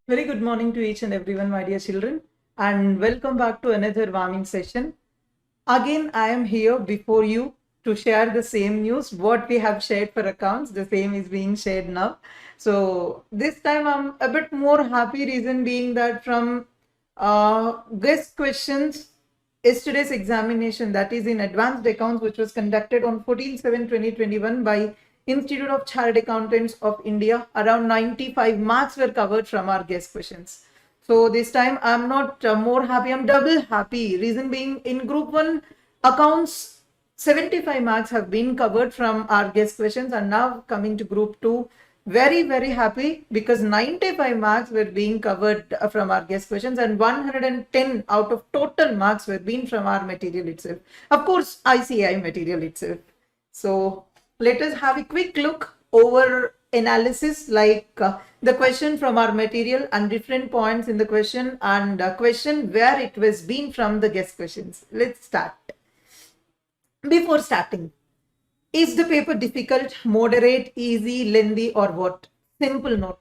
Very good morning to each and everyone, my dear children, and welcome back to another warming session. Again, I am here before you to share the same news. What we have shared for accounts, the same is being shared now. So this time I'm a bit more happy, reason being that from guest questions, yesterday's examination, that is in advanced accounts, which was conducted on 14/7/2021 by Institute of Chartered Accountants of India, around 95 marks were covered from our guest questions. So this time I'm not more happy, I'm double happy. Reason being, in group 1 accounts, 75 marks have been covered from our guest questions, and now coming to group 2, very happy because 95 marks were being covered from our guest questions, and 110 out of total marks were being from our material itself. Of course, ICAI material itself. So let us have a quick look over analysis, like the question from our material and different points in the question, and question where it was been from the guest questions. Let's start. Before starting, is the paper difficult, moderate, easy, lengthy, or what? Simple note.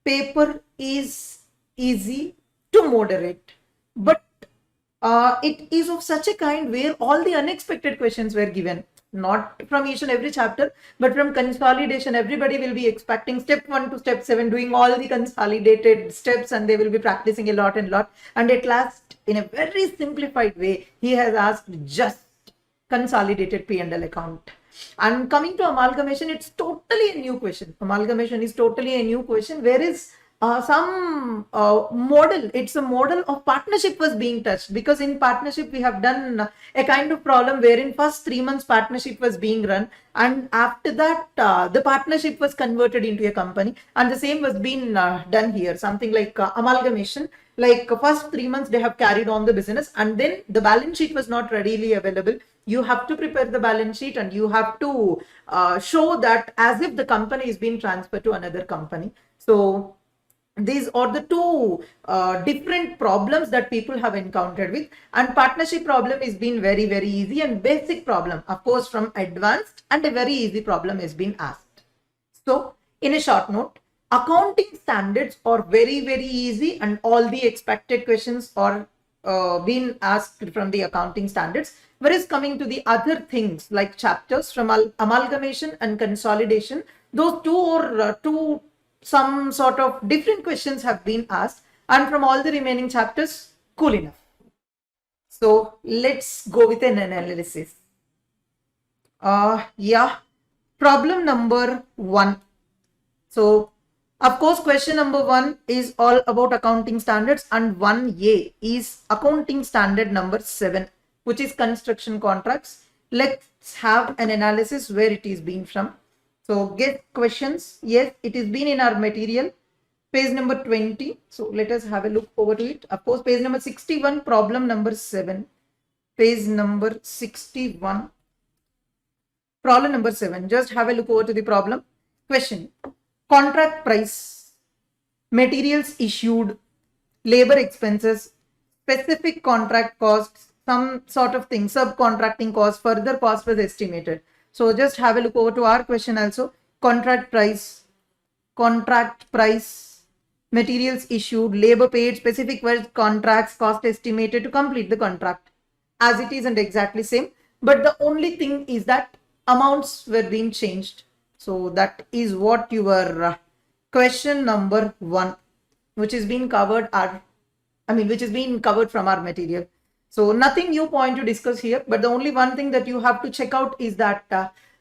Paper is easy to moderate, but it is of such a kind where all the unexpected questions were given, not from each and every chapter, but from consolidation. Everybody will be expecting step 1 to step 7, doing all the consolidated steps, and they will be practicing a lot and lot. And at last, in a very simplified way, he has asked just consolidated P&L account. And coming to amalgamation, it's totally a new question. Amalgamation is totally a new question. Where is some model? It's a model of partnership was being touched, because in partnership we have done a kind of problem wherein first 3 months partnership was being run, and after that the partnership was converted into a company, and the same was being done here. Something like amalgamation, like first 3 months they have carried on the business, and then the balance sheet was not readily available. You have to prepare the balance sheet, and you have to show that as if the company is being transferred to another company. So these are the two different problems that people have encountered with, and partnership problem is been very easy, and basic problem, of course, from advanced, and a very easy problem has been asked. So in a short note, accounting standards are very easy, and all the expected questions are being asked from the accounting standards. Whereas coming to the other things like chapters from amalgamation and consolidation, those two or two some sort of different questions have been asked, and from all the remaining chapters, cool enough. So let's go with an analysis. Yeah, problem number 1. So of course, question number 1 is all about accounting standards, and 1A is accounting standard number 7, which is construction contracts. Let's have an analysis where it is being from. So get questions. Yes, it is been in our material, page number 20. So let us have a look over to it. Of course, page number 61, problem number 7. Page number 61, problem number 7. Just have a look over to the problem. Question: contract price, materials issued, labor expenses, specific contract costs, some sort of thing, subcontracting costs, further cost was estimated. So just have a look over to our question also. Contract price, materials issued, labor paid, specific work contracts, cost estimated to complete the contract. As it is and exactly same. But the only thing is that amounts were being changed. So that is what your question number 1, which is being covered which is being covered from our material. So nothing new point to discuss here, but the only one thing that you have to check out is that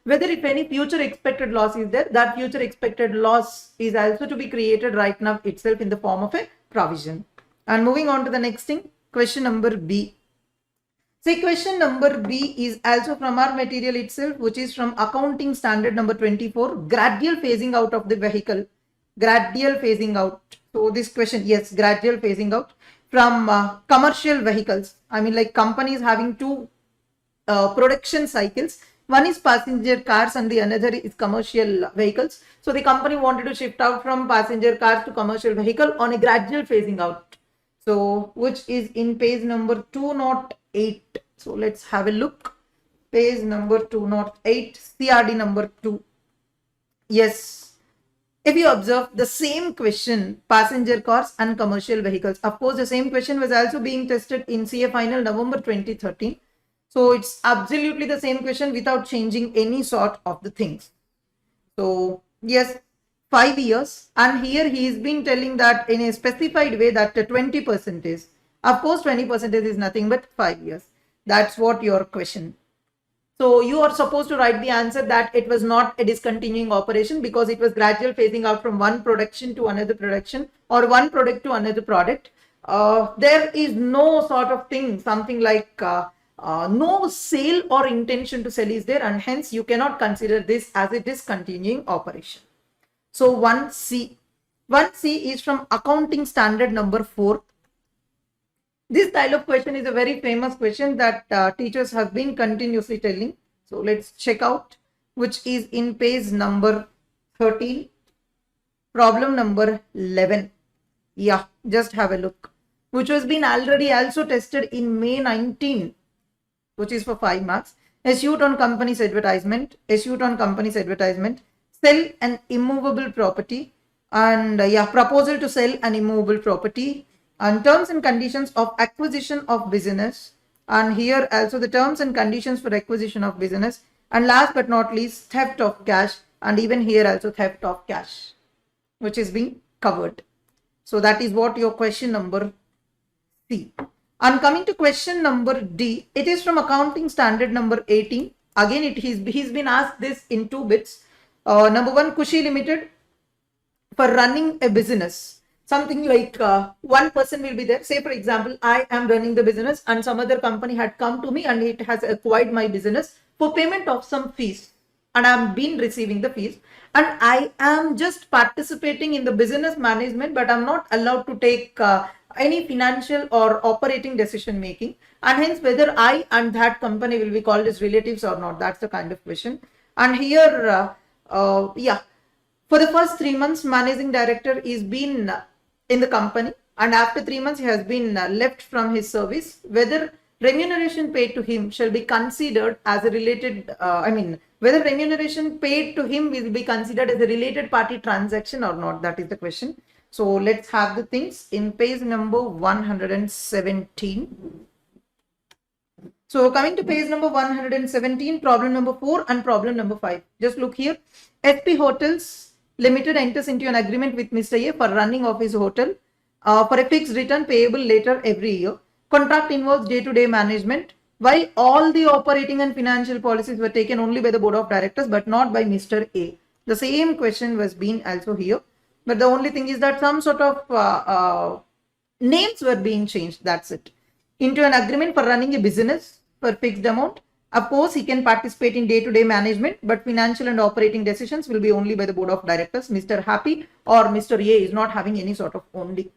whether if any future expected loss is there, that future expected loss is also to be created right now itself in the form of a provision. And moving on to the next thing, question number B. See, question number B is also from our material itself, which is from accounting standard number 24, gradual phasing out of the vehicle. Gradual phasing out. So this question, yes, gradual phasing out from commercial vehicles. I mean, like companies having two production cycles. One is passenger cars and the another is commercial vehicles. So the company wanted to shift out from passenger cars to commercial vehicle on a gradual phasing out. So which is in page number 208. So let's have a look. Page number 208, CRD number 2. Yes. if you observe the same question, passenger cars and commercial vehicles, of course, the same question was also being tested in CA final November 2013. So it's absolutely the same question without changing any sort of the things. So yes, 5 years, and here he is been telling that in a specified way that 20% is, of course 20% is nothing but 5 years. That's what your question. So you are supposed to write the answer that it was not a discontinuing operation because it was gradual phasing out from one production to another production or one product to another product. There is no sort of thing, something like no sale or intention to sell is there, and hence you cannot consider this as a discontinuing operation. So 1C. 1C is from accounting standard number 4. This style of question is a very famous question that teachers have been continuously telling. So let's check out, which is in page number 13, problem number 11. Yeah, just have a look. Which was been already also tested in May 19, which is for 5 marks. A suit on company's advertisement, sell an immovable property, and proposal to sell an immovable property, and terms and conditions of acquisition of business, and here also the terms and conditions for acquisition of business, and last but not least, theft of cash, and even here also theft of cash, which is being covered. So that is what your question number C. And coming to question number D, it is from accounting standard number 18. Again, he's been asked this in 2 bits. Number 1, Kushi Limited, for running a business, something like one person will be there. Say for example, I am running the business and some other company had come to me and it has acquired my business for payment of some fees, and I am been receiving the fees, and I am just participating in the business management, but I'm not allowed to take any financial or operating decision making, and hence whether I and that company will be called as relatives or not. That's the kind of question. And here for the first 3 months, managing director is been in the company, and after 3 months he has been left from his service. Whether remuneration paid to him shall be considered as a related, whether remuneration paid to him will be considered as a related party transaction or not. That is the question. So let's have the things in page number 117. So coming to page number 117, problem number 4 and problem number 5. Just look here. SP Hotels Limited enters into an agreement with Mr. A for running of his hotel for a fixed return payable later every year. Contract involves day-to-day management, while all the operating and financial policies were taken only by the board of directors but not by Mr. A. The same question was being also here, but the only thing is that some sort of names were being changed. That's it. Into an agreement for running a business for fixed amount. Of course, he can participate in day-to-day management, but financial and operating decisions will be only by the board of directors. Mr. Happy or Mr. A is not having any sort of owned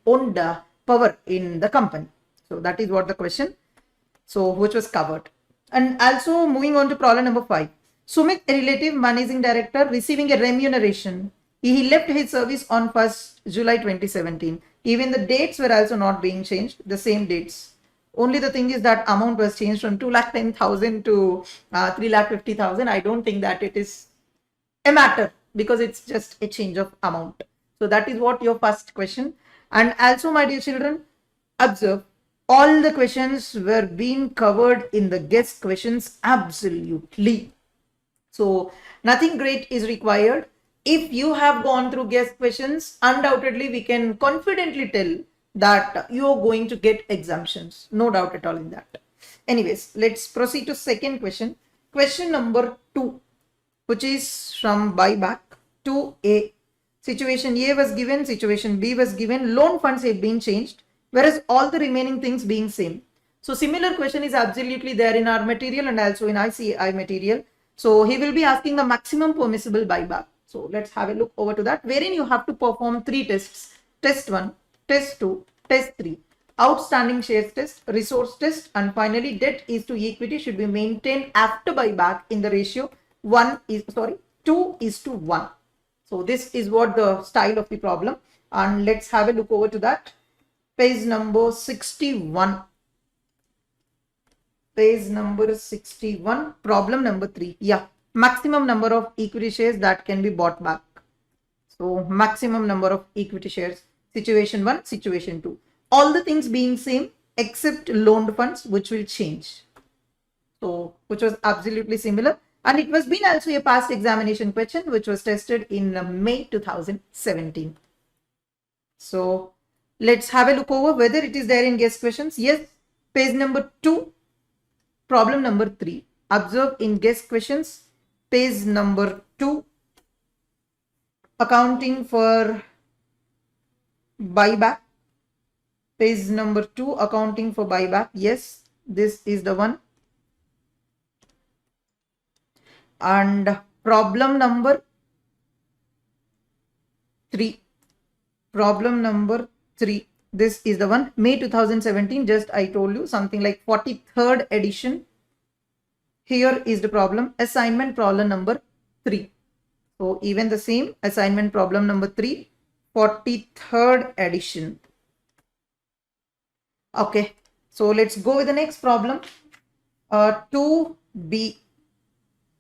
power in the company. So that is what the question. So which was covered. And also moving on to problem number 5. Sumit, a relative managing director, receiving a remuneration. He left his service on 1st July 2017. Even the dates were also not being changed, the same dates. Only the thing is that amount was changed from 2,10,000 to 3,50,000. I don't think that it is a matter because it's just a change of amount. So that is what your first question. And also, my dear children, observe all the questions were being covered in the guest questions absolutely. So nothing great is required. If you have gone through guest questions, undoubtedly we can confidently tell that you're going to get exemptions. No doubt at all in that. Anyways, let's proceed to second question. Question number 2, which is from buyback 2A. Situation A was given, situation B was given, loan funds have been changed, whereas all the remaining things being same. So similar question is absolutely there in our material and also in ICAI material. So he will be asking the maximum permissible buyback. So let's have a look over to that, wherein you have to perform 3 tests. Test 1, test 2, test 3. Outstanding shares test, resource test, and finally debt is to equity should be maintained after buyback in the ratio 2:1. So this is what the style of the problem, and let's have a look over to that. Page number 61. Page number 61, problem number 3. Yeah, maximum number of equity shares that can be bought back. So maximum number of equity shares, situation 1, situation 2. All the things being same except loaned funds, which will change. So which was absolutely similar. And it was been also a past examination question which was tested in May 2017. So let's have a look over whether it is there in guest questions. Yes, page number 2, problem number 3. Observe in guest questions, page number 2, accounting for buyback. Page number 2, accounting for buyback. Yes, this is the one. And problem number 3. Problem number 3. This is the one. May 2017. Just I told you something like 43rd edition. Here is the problem. Assignment problem number 3. So even the same assignment problem number 3. 43rd edition. Okay. So let's go with the next problem. 2B.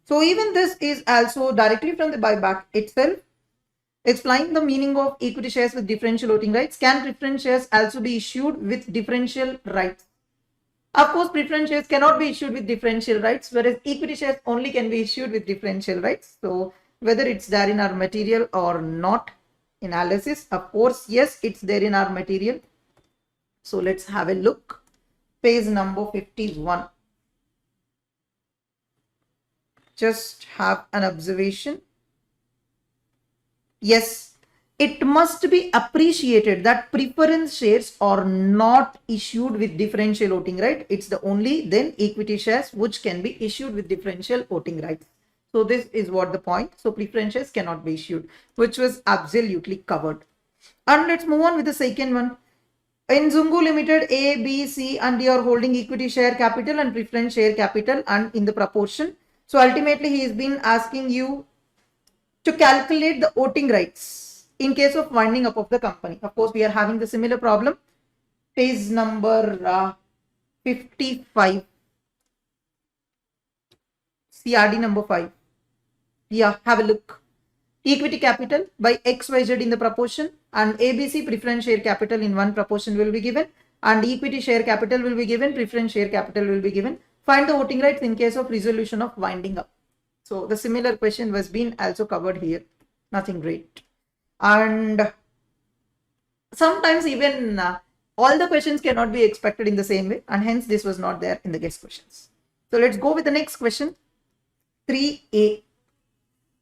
So even this is also directly from the buyback itself. Explain the meaning of equity shares with differential voting rights. Can preference shares also be issued with differential rights? Of course, preference shares cannot be issued with differential rights, whereas equity shares only can be issued with differential rights. So whether it's there in our material or not, analysis, of course, yes, it's there in our material. So let's have a look. Page number 51. Just have an observation. Yes, it must be appreciated that preference shares are not issued with differential voting right. It's the only then equity shares which can be issued with differential voting rights. So this is what the point. So preference shares cannot be issued, which was absolutely covered. And let's move on with the second one. In Zungu Limited, A, B, C, and D are holding equity share capital and preference share capital and in the proportion. So ultimately, he has been asking you to calculate the voting rights in case of winding up of the company. Of course, we are having the similar problem. Page number 55. CRD number 5. Yeah, have a look. Equity capital by XYZ in the proportion and ABC preference share capital in one proportion will be given and equity share capital will be given, preference share capital will be given. Find the voting rights in case of resolution of winding up. So the similar question was been also covered here. Nothing great. And sometimes even all the questions cannot be expected in the same way and hence this was not there in the guest questions. So let's go with the next question. 3A,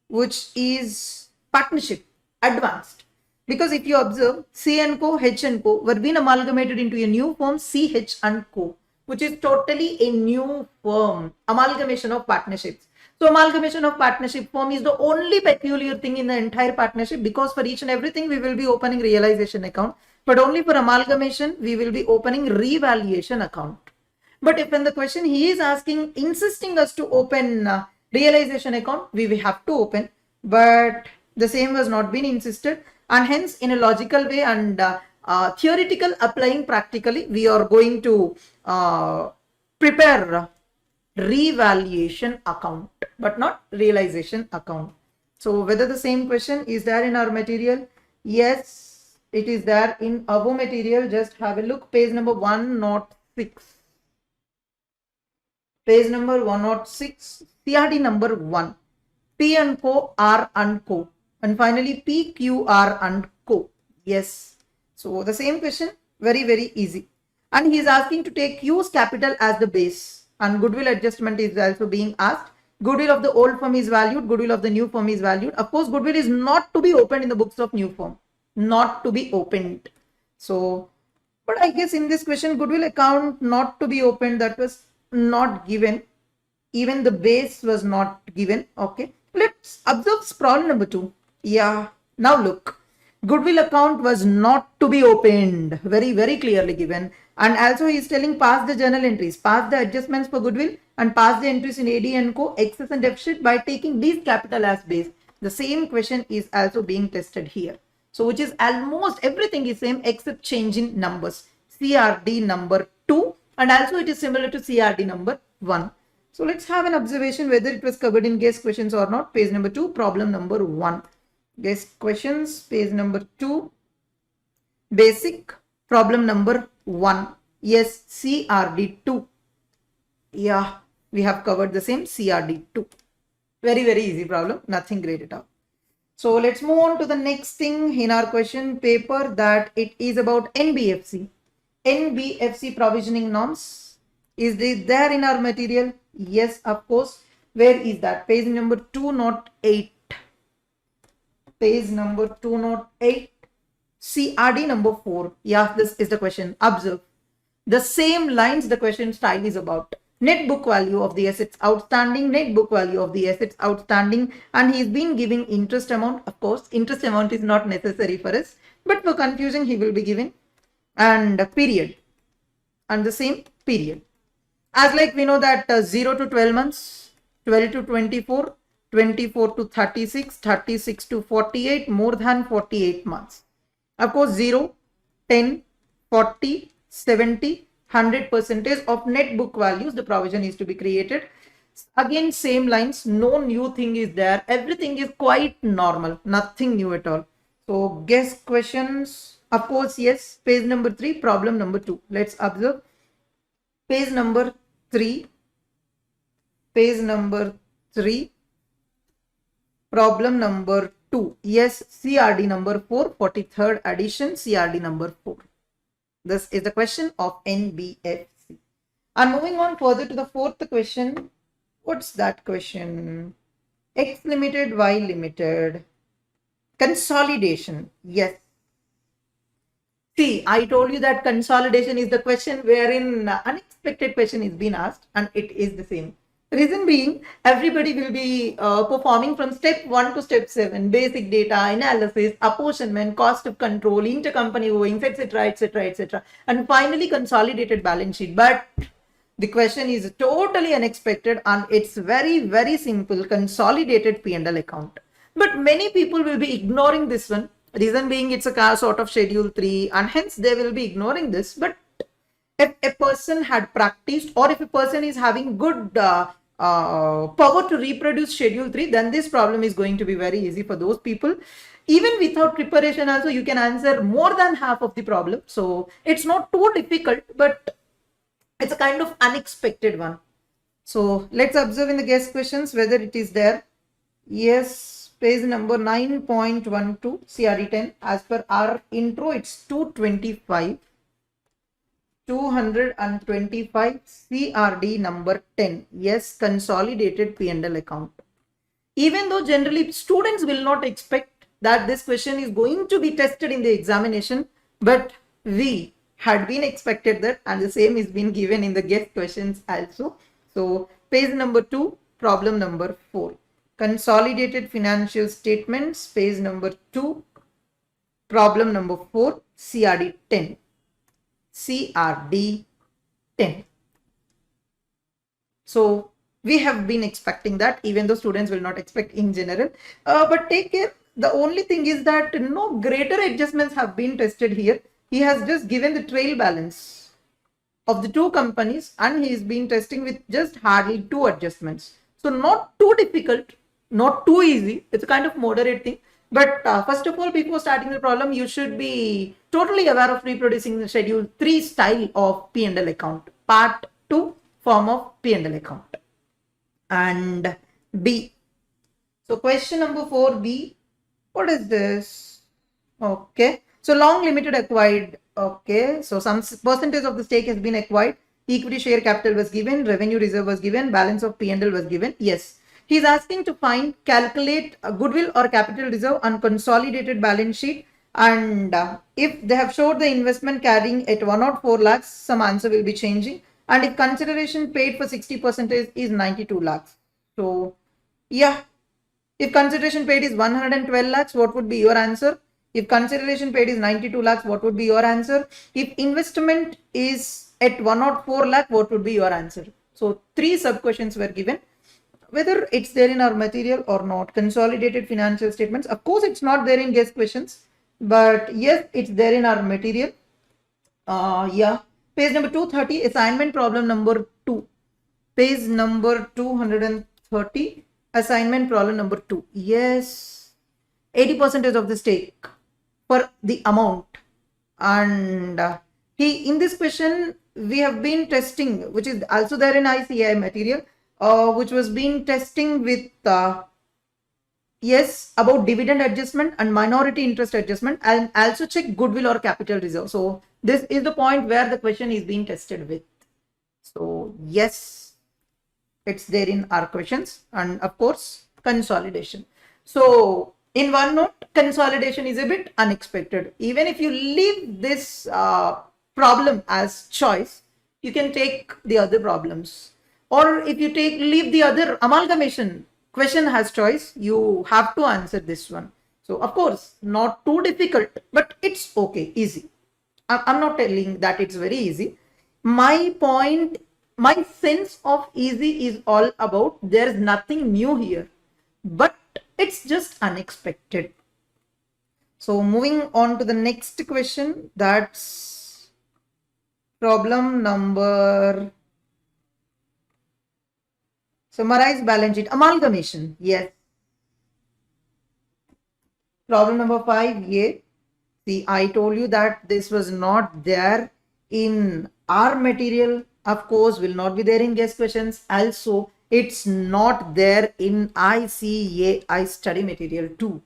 which is partnership advanced. Because if you observe, C and Co, H and Co were being amalgamated into a new firm, CH and Co, which is totally a new firm, amalgamation of partnerships. So amalgamation of partnership firm is the only peculiar thing in the entire partnership because for each and everything we will be opening realization account, but only for amalgamation we will be opening revaluation account. But if in the question he is asking, insisting us to open realization account, we will have to open, but the same was not been insisted and hence in a logical way and theoretical applying practically, we are going to prepare revaluation account but not realization account. So whether the same question is there in our material? Yes, it is there in our material. Just have a look. Page number 106. Page number 106. CRD number 1. P and Co, R and Co. And finally P, Q, R and Co. Yes. So the same question, very, very easy. And he is asking to take Q's capital as the base. And goodwill adjustment is also being asked. Goodwill of the old firm is valued. Goodwill of the new firm is valued. Of course, goodwill is not to be opened in the books of new firm. Not to be opened. So, but I guess in this question, goodwill account not to be opened, that was not given. Even the base was not given. Okay. Let's observe problem number 2. Yeah. Now look. Goodwill account was not to be opened. Very, very clearly given. And also he is telling pass the journal entries, pass the adjustments for goodwill and pass the entries in AD and Co, excess and deficit by taking these capital as base. The same question is also being tested here. So which is almost everything is same except change in numbers. CRD number 2 and also it is similar to CRD number 1. So let's have an observation whether it was covered in guest questions or not. Page number 2, problem number 1. Guess questions, page number 2. Basic, problem number 1. Yes, CRD2. Yeah, we have covered the same CRD2. Very, very easy problem. Nothing great at all. So let's move on to the next thing in our question paper, that it is about NBFC. NBFC provisioning norms. Is this there in our material? Yes, of course. Where is that? Page number 208. Page number 208. CRD number 4. Yeah, this is the question. Observe. The same lines the question style is about. Net book value of the assets outstanding, net book value of the assets outstanding, and he's been giving interest amount. Of course, interest amount is not necessary for us, but for confusion, he will be giving, and period, and the same period. As like we know that 0 to 12 months, 12 to 24, 24 to 36, 36 to 48, more than 48 months. Of course, 0, 10, 40, 70, 100% of net book values, the provision is to be created. Again, same lines, no new thing is there. Everything is quite normal, nothing new at all. So guess questions. Of course, yes. Page number 3, problem number 2. Let's observe. Page number 3. Page number 3. Problem number 2. Yes, CRD number 4, 43rd edition, CRD number 4. This is the question of NBFC. And moving on further to the fourth question. What's that question? X limited, Y limited. Consolidation. Yes. See, I told you that consolidation is the question wherein unexpected question is being asked, and it is the same. Reason being, everybody will be performing from step 1 to step 7, basic data analysis, apportionment, cost of control, intercompany owings, etc., etc., etc., and finally consolidated balance sheet. But the question is totally unexpected, and it's very, very simple: consolidated P&L account. But many people will be ignoring this one. Reason being, it's a sort of schedule 3, and hence they will be ignoring this. But if a person had practiced, or if a person is having good power to reproduce schedule 3, then this problem is going to be very easy for those people. Even without preparation also, you can answer more than half of the problem. So it's not too difficult, but it's a kind of unexpected one. So let's observe in the guess questions whether it is there. Yes, page number 9.12, CRD10. As per our intro, it's 225. 225, CRD number 10. Yes, consolidated P&L account. Even though generally students will not expect that this question is going to be tested in the examination, but we had been expected that, and the same is been given in the guess questions also. So page number 2, problem number 4. Consolidated financial statements, page number 2, problem number 4, CRD 10. CRD 10. So we have been expecting that, even though students will not expect in general. But take care. The only thing is that no greater adjustments have been tested here. He has just given the trail balance of the two companies, and he is been testing with just hardly 2 adjustments. So not too difficult, not too easy. It's a kind of moderate thing. But first of all, before starting the problem, you should be totally aware of reproducing the schedule 3 style of P&L account. Part 2, form of P&L account. And B. So question number 4B. What is this? Okay. So long limited acquired. Okay. So some percentage of the stake has been acquired. Equity share capital was given. Revenue reserve was given. Balance of P&L was given. Yes. He's asking to calculate a goodwill or capital reserve on consolidated balance sheet, and if they have showed the investment carrying at 104 lakhs, some answer will be changing, and if consideration paid for 60% is 92 lakhs. So yeah, if consideration paid is 112 lakhs, what would be your answer? If consideration paid is 92 lakhs, what would be your answer? If investment is at 104 lakh, what would be your answer? So 3 sub questions were given. Whether it's there in our material or not, consolidated financial statements. Of course, it's not there in guess questions, but yes, it's there in our material. Yeah, page number 230, assignment problem number 2. Page number 230, assignment problem number 2. Yes, 80% of the stake for the amount. And in this question, we have been testing, which is also there in ICAI material, which was been testing with yes, about dividend adjustment and minority interest adjustment, and also check goodwill or capital reserve. So this is the point where the question is being tested with. So yes, it's there in our questions, and of course consolidation. So in OneNote, consolidation is a bit unexpected. Even if you leave this problem as choice, you can take the other problems. Or if you leave the other amalgamation question has choice, you have to answer this one. So of course, not too difficult, but it's okay, easy. I'm not telling that it's very easy. My point, my sense of easy is all about there's nothing new here, but it's just unexpected. So moving on to the next question, that's problem number, summarize balance sheet, amalgamation. Yes. Problem number 5, yeah. See, I told you that this was not there in our material. Of course, will not be there in guest questions. Also, it's not there in ICAI study material too.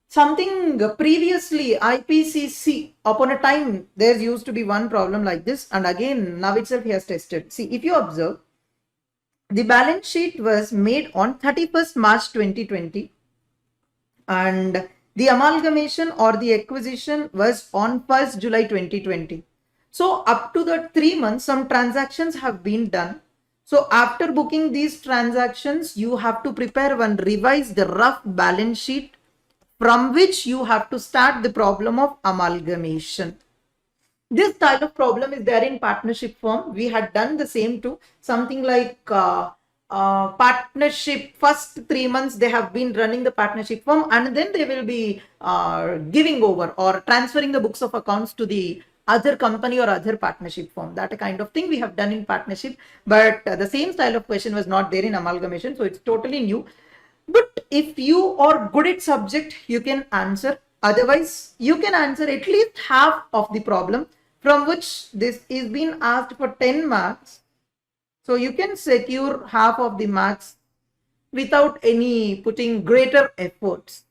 Something previously IPCC, upon a time, there used to be one problem like this, and again, now itself he has tested. See, if you observe, the balance sheet was made on 31st March 2020, and the amalgamation or the acquisition was on 1st July 2020. So up to the 3 months, some transactions have been done. So after booking these transactions, you have to prepare one revised rough balance sheet from which you have to start the problem of amalgamation. This type of problem is there in partnership firm. We had done the same too. Something like partnership, first 3 months they have been running the partnership firm, and then they will be giving over or transferring the books of accounts to the other company or other partnership firm. That kind of thing we have done in partnership, but the same style of question was not there in amalgamation, so it's totally new. But if you are good at subject, you can answer. Otherwise, you can answer at least half of the problem, from which this is being asked for 10 marks. So you can secure half of the marks without any putting greater efforts.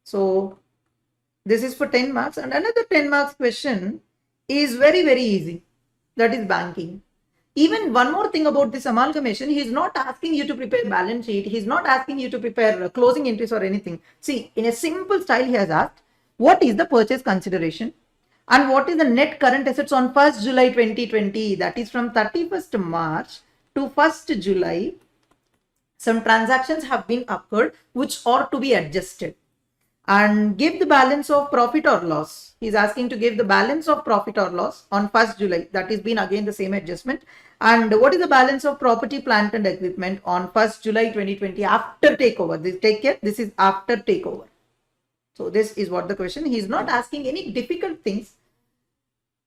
So this is for 10 marks. And another 10 marks question is very, very easy. That is banking. Even one more thing about this amalgamation, he is not asking you to prepare balance sheet. He is not asking you to prepare closing entries or anything. See, in a simple style, he has asked, what is the purchase consideration? And what is the net current assets on 1st July 2020? That is from 31st March to 1st July. Some transactions have been occurred which are to be adjusted. And give the balance of profit or loss. He's asking to give the balance of profit or loss on 1st July. That is been again the same adjustment. And what is the balance of property, plant and equipment on 1st July 2020 after takeover? This, take care, this is after takeover. So this is what the question. He's not asking any difficult things.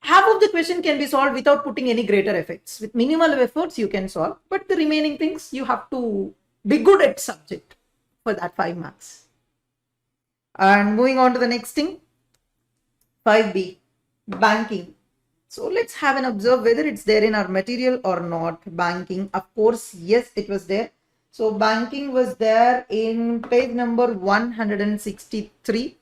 Half of the question can be solved without putting any greater efforts. With minimal efforts, you can solve. But the remaining things, you have to be good at subject for that 5 marks. And moving on to the next thing, 5B, banking. So let's have an observe whether it's there in our material or not. Banking, of course, yes, it was there. So banking was there in page number 163.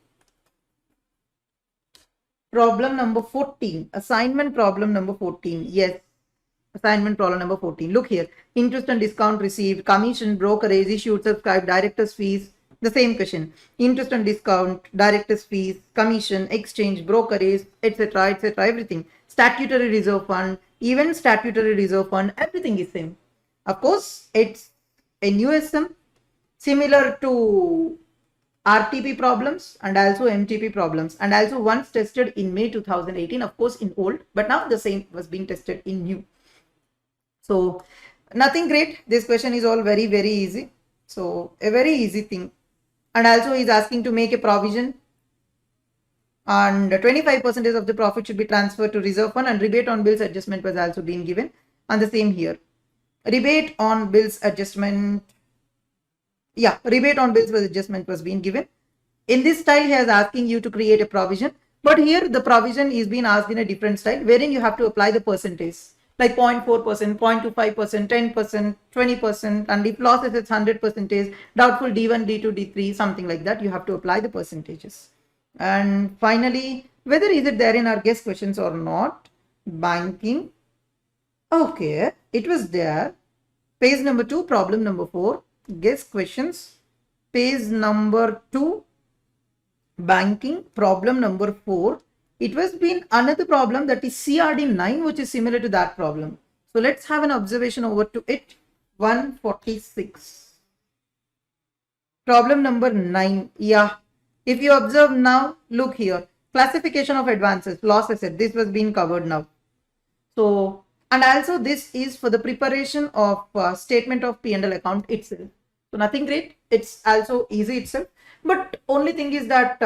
Problem number 14, assignment problem number 14. Yes, assignment problem number 14. Look here, interest and discount received, commission, brokerage, issued, subscribed, director's fees. The same question, interest and discount, director's fees, commission, exchange, brokerage, etc., etc., everything. Statutory reserve fund, even statutory reserve fund, everything is same. Of course, it's a new SM, similar to RTP problems and also MTP problems, and also once tested in May 2018, of course in old, but now the same was being tested in new. So nothing great. This question is all very, very easy. So a very easy thing. And also he's asking to make a provision, and 25% of the profit should be transferred to reserve fund, and rebate on bills adjustment was also being given. And the same here. Rebate on bills adjustment Yeah, rebate on bills was adjustment was being given. In this style, he is asking you to create a provision, but here the provision is being asked in a different style, wherein you have to apply the percentage, like 0.4%, 0.25%, 10%, 20%, and if losses it's 100%, doubtful D1, D2, D3, something like that, you have to apply the percentages. And finally, whether is it there in our guest questions or not, banking. Okay, it was there. Page number 2, problem number 4, guest questions. Page number 2, banking, problem number 4. It was been another problem, that is CRD 9, which is similar to that problem. So let's have an observation over to it. 146. Problem number 9. Yeah. If you observe now, look here. Classification of advances, loss asset. This was being covered now. So, and also this is for the preparation of statement of P&L account itself. So nothing great. It's also easy itself. But only thing is that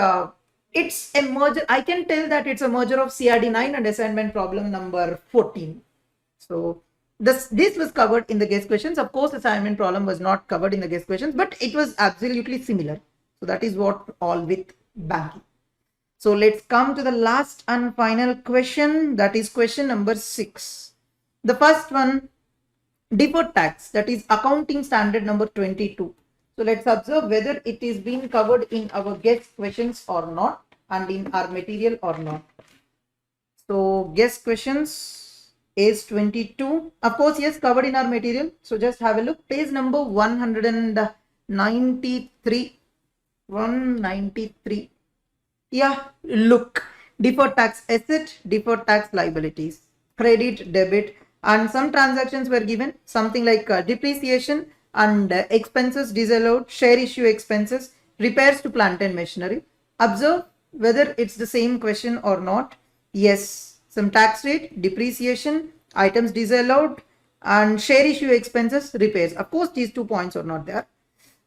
it's a merger. I can tell that it's a merger of CRD 9 and assignment problem number 14. So this was covered in the guest questions. Of course, assignment problem was not covered in the guest questions, but it was absolutely similar. So that is what all with banking. So let's come to the last and final question. That is question number 6. The first one, deferred tax, that is accounting standard number 22. So let's observe whether it is being covered in our guest questions or not, and in our material or not. So guest questions is 22. Of course, yes, covered in our material. So just have a look. Page number 193. 193. Yeah, look. Deferred tax asset, deferred tax liabilities, credit, debit, and some transactions were given, something like depreciation and expenses disallowed, share issue expenses, repairs to plant and machinery. Observe whether it's the same question or not. Yes, some tax rate, depreciation, items disallowed, and share issue expenses, repairs. Of course, these 2 points are not there.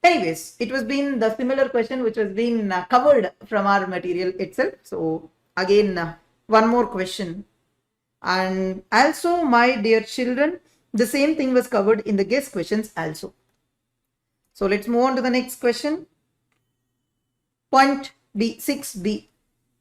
Anyways, it was been the similar question which was being covered from our material itself. So again, one more question. And also, my dear children, the same thing was covered in the guest questions also. So let's move on to the next question. Point B, 6B.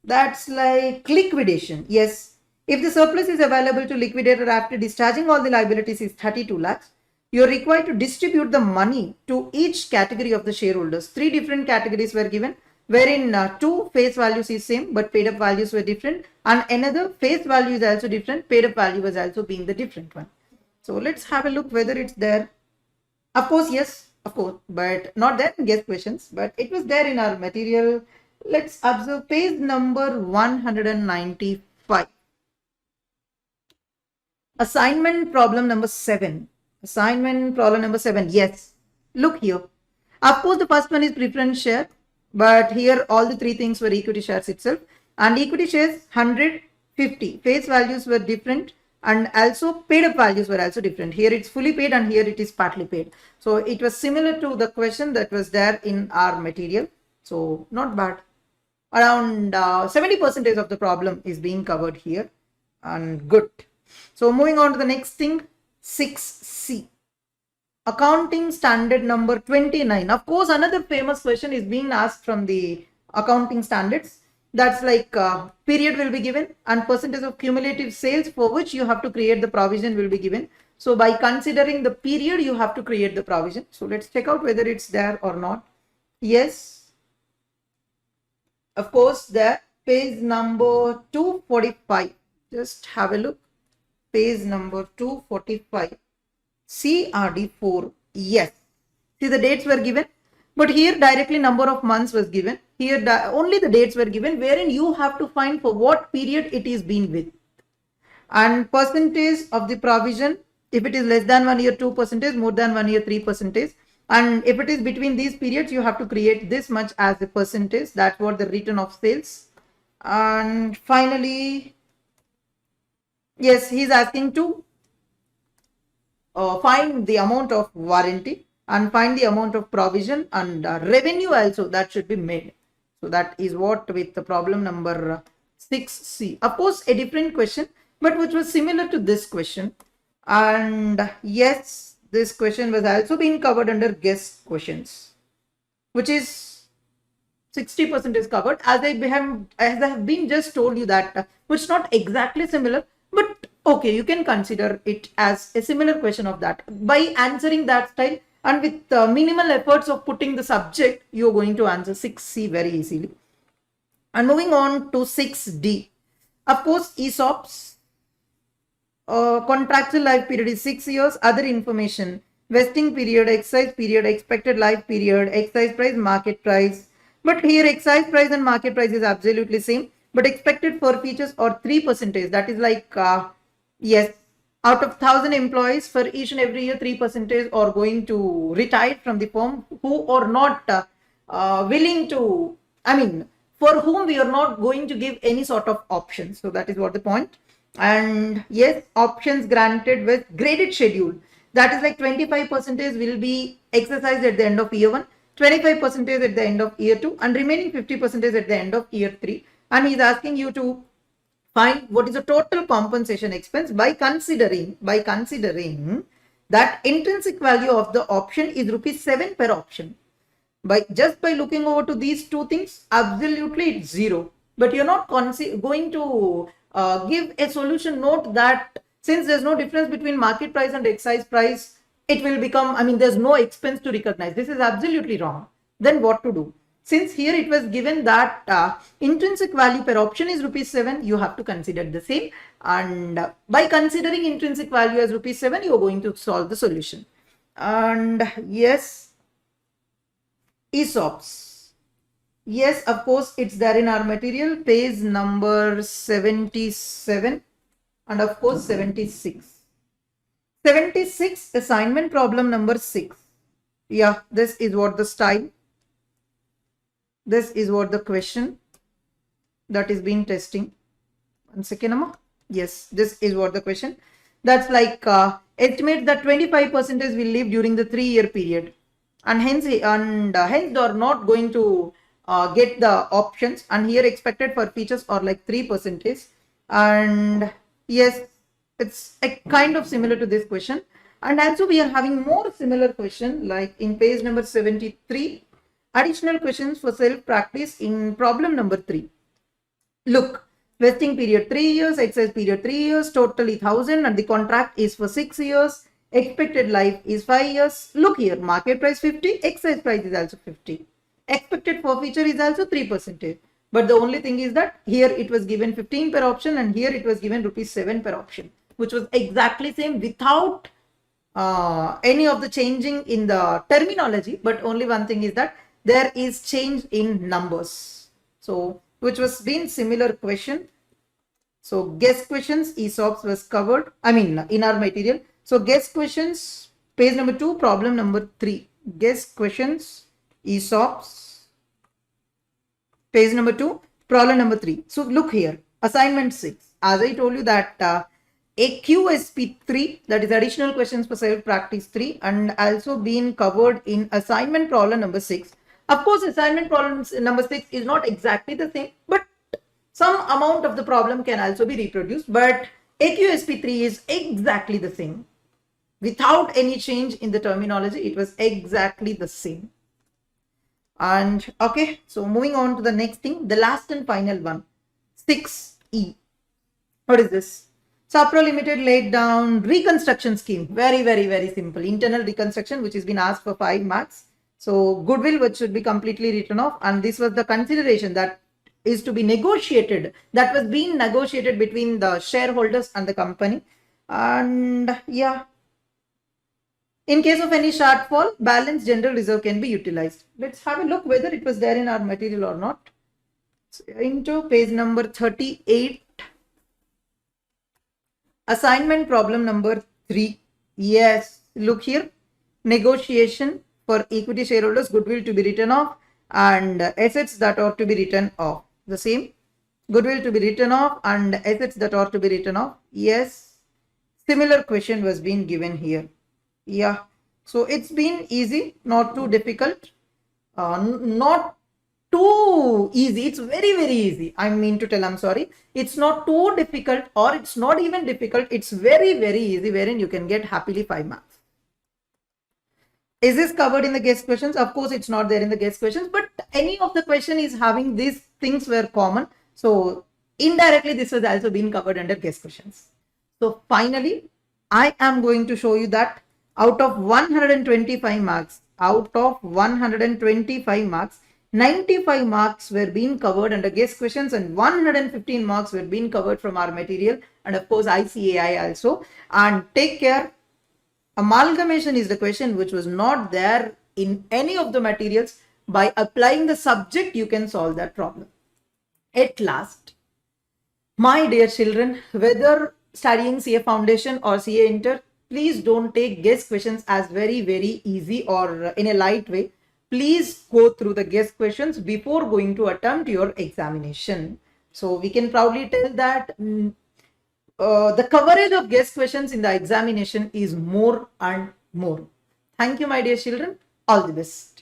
That's like liquidation. Yes. If the surplus is available to liquidator after discharging all the liabilities is 32 lakhs, you're required to distribute the money to each category of the shareholders. 3 different categories were given, wherein 2 face values is same, but paid up values were different, and another face value is also different, paid up value was also being the different one. So let's have a look whether it's there. Of course, yes, of course, but not there in guest questions, but it was there in our material. Let's observe page number 195. Assignment problem number 7. Assignment problem number 7. Yes. Look here. Of course, the first one is preference share, but here all the 3 things were equity shares itself. And equity shares 100, 50. Face values were different, and also paid up values were also different. Here it's fully paid and here it is partly paid. So it was similar to the question that was there in our material. So not bad. Around 70% of the problem is being covered here, and good. So moving on to the next thing, 6C. Accounting standard number 29. Of course, another famous question is being asked from the accounting standards. That's like period will be given and percentage of cumulative sales for which you have to create the provision will be given. So by considering the period, you have to create the provision. So let's check out whether it's there or not. Yes. Of course, there, page number 245. Just have a look. Page number 245. CRD 4. Yes. See, the dates were given, but here directly number of months was given. Here only the dates were given, wherein you have to find for what period it is being with. And percentage of the provision, if it is less than 1 year, 2%, more than 1 year, 3%. And if it is between these periods, you have to create this much as a percentage. That's what the return of sales. And finally, yes, he's asking to find the amount of warranty and find the amount of provision and revenue also that should be made. So that is what with the problem number 6C. Of course, a different question, but which was similar to this question. And yes, this question was also being covered under guest questions. which is 60% is covered. As I have been just told you that, which not exactly similar, but okay, you can consider it as a similar question of that. By answering that style and with minimal efforts of putting the subject, you're going to answer 6C very easily. And moving on to 6D. Of course, ESOPs, contractual life period is 6 years, other information, vesting period, exercise period, expected life period, exercise price, market price. But here exercise price and market price is absolutely same, but expected for features or 3%. That is like, yes, out of 1,000 employees, for each and every year 3% are going to retire from the firm who are not willing to, I mean, for whom we are not going to give any sort of options. So that is what the point. And yes, options granted with graded schedule. That is like 25% will be exercised at the end of year 1, 25% at the end of year 2, and remaining 50% at the end of year 3. And he's asking you to find what is the total compensation expense by considering that intrinsic value of the option is rupees 7 per option. By looking over to these two things, absolutely it's 0. But you're not going to give a solution note that since there's no difference between market price and exercise price, it will become, I mean, there's no expense to recognize. This is absolutely wrong. Then what to do? Since here it was given that intrinsic value per option is rupees 7, you have to consider the same. And by considering intrinsic value as rupees 7, you're going to solve the solution. And yes, ESOPs. Yes, of course, it's there in our material, page number 77 and of course 76. 76, assignment problem number 6. Yeah, this is what the style. This is what the question that is being testing. 1 second, Amma. Yes, this is what the question. That's like estimate that 25% will leave during the 3-year period. And hence they are not going to get the options, and here expected for features are like 3%. And yes, it's a kind of similar to this question. And also we are having more similar question like in page number 73, additional questions for self practice in problem number 3. Look, vesting period 3 years, exercise period 3 years, totally 1,000, and the contract is for 6 years. Expected life is 5 years. Look here, market price 50, exercise price is also 50. Expected forfeiture is also 3%. But the only thing is that here it was given 15 per option and here it was given rupees 7 per option, which was exactly same without any of the changing in the terminology. But only one thing is that there is change in numbers. So, which was been similar question. So, guess questions, ESOPs was covered, I mean, in our material. So, guess questions, page number 2, problem number 3. Guess questions, ESOPs, page number 2, problem number 3. So, look here, assignment 6. As I told you that AQSP 3, that is additional questions for self-practice 3, and also been covered in assignment problem number 6. Of course, assignment problem number 6 is not exactly the same, but some amount of the problem can also be reproduced. But AQSP 3 is exactly the same. Without any change in the terminology, it was exactly the same. And okay, so moving on to the next thing, the last and final one, 6E. What is this? Sapro Limited laid down reconstruction scheme. Very, very, very simple. Internal reconstruction, which has been asked for 5 marks. So goodwill, which should be completely written off. And this was the consideration that is to be negotiated, that was being negotiated between the shareholders and the company. And yeah, in case of any shortfall, balance general reserve can be utilized. Let's have a look whether it was there in our material or not. So into page number 38, assignment problem number 3. Yes, look here, negotiation for equity shareholders, goodwill to be written off and assets that are to be written off. The same, goodwill to be written off and assets that are to be written off. Yes, similar question was being given here. Yeah, so it's been easy, not too difficult, not too easy. It's very, very easy. I mean to tell, I'm sorry. It's not too difficult or it's not even difficult. It's very, very easy, wherein you can get happily 5 marks. Is this covered in the guest questions? Of course, it's not there in the guest questions, but any of the question is having these things were common. So indirectly, this has also been covered under guest questions. So finally, I am going to show you that out of 125 marks, 95 marks were being covered under guest questions and 115 marks were being covered from our material and of course ICAI also. And take care, amalgamation is the question which was not there in any of the materials. By applying the subject, you can solve that problem. At last, my dear children, whether studying CA Foundation or CA Inter, please don't take guest questions as very, very easy or in a light way. Please go through the guest questions before going to attempt your examination. So we can proudly tell that the coverage of guest questions in the examination is more and more. Thank you, my dear children. All the best.